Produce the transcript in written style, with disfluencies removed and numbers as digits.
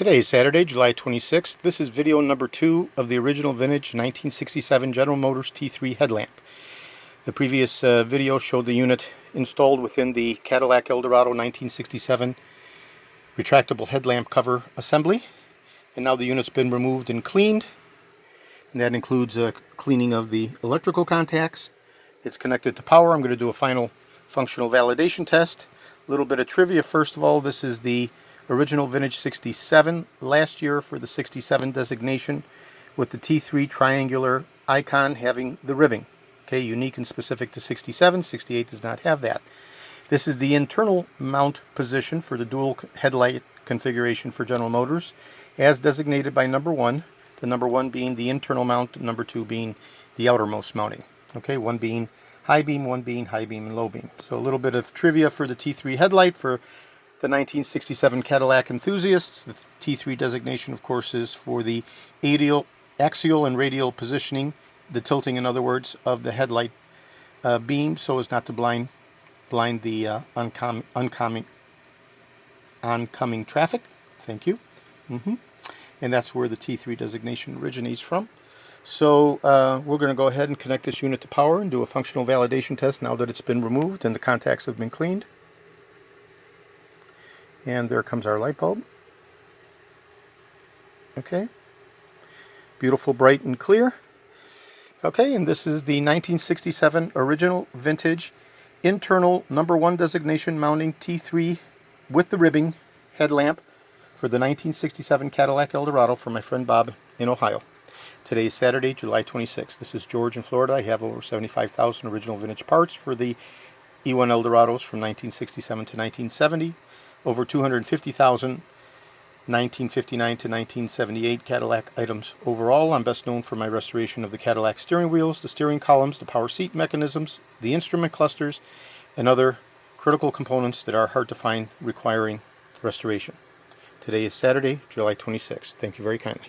Today is Saturday, July 26th. This is video number 2 of the original vintage 1967 General Motors T3 headlamp. The previous video showed the unit installed within the Cadillac Eldorado 1967 retractable headlamp cover assembly. And now the unit's been removed and cleaned. And that includes cleaning of the electrical contacts. It's connected to power. I'm going to do a final functional validation test. A little bit of trivia first of all. This is the original vintage 67, last year for the 67 designation, with the T3 triangular icon having the ribbing. Okay, unique and specific to 67. 68 does not have that. This is the internal mount position for the dual headlight configuration for General Motors, as designated by number 1. The number 1 being the internal mount, number 2 being the outermost mounting. Okay, 1 being high beam, 1 being high beam and low beam. So a little bit of trivia for the T3 headlight for the 1967 Cadillac enthusiasts. The T3 designation, of course, is for the axial and radial positioning, the tilting, in other words, of the headlight beam, so as not to blind the oncoming traffic. Thank you. And that's where the T3 designation originates from. So we're going to go ahead and connect this unit to power and do a functional validation test now that it's been removed and the contacts have been cleaned. And there comes our light bulb. Okay. Beautiful, bright, and clear. Okay, and this is the 1967 original vintage internal number 1 designation mounting T3 with the ribbing headlamp for the 1967 Cadillac Eldorado for my friend Bob in Ohio. Today is Saturday, July 26th. This is George in Florida. I have over 75,000 original vintage parts for the E1 Eldorados from 1967 to 1970. Over 250,000 1959 to 1978 Cadillac items overall. I'm best known for my restoration of the Cadillac steering wheels, the steering columns, the power seat mechanisms, the instrument clusters, and other critical components that are hard to find requiring restoration. Today is Saturday, July 26th. Thank you very kindly.